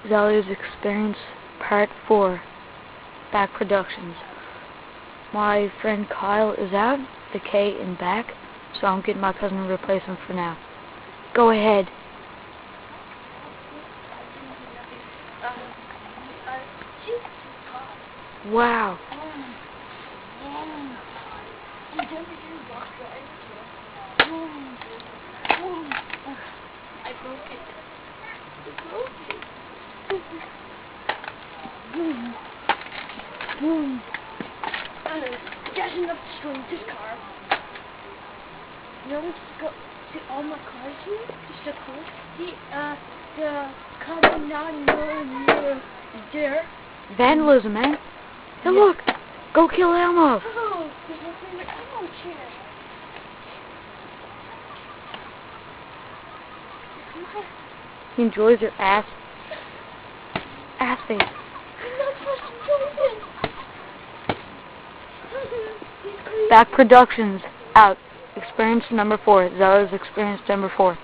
Zelda's Experience Part 4, Back Productions. My friend Kyle is out, the K in back, so I'm getting my cousin to replace him for now. Go ahead. Wow. I broke it. Getting up to destroying this car. You know, let's go see all my cars here. It's so cool. See, the car 9mm there. Vandalism, man. Hey, look. Go kill Elmo. Oh, there's my favorite Elmo chair. He enjoys your ass face. I'm not supposed to do this. Back Productions out. Experience number 4. Zelda's Experience number 4.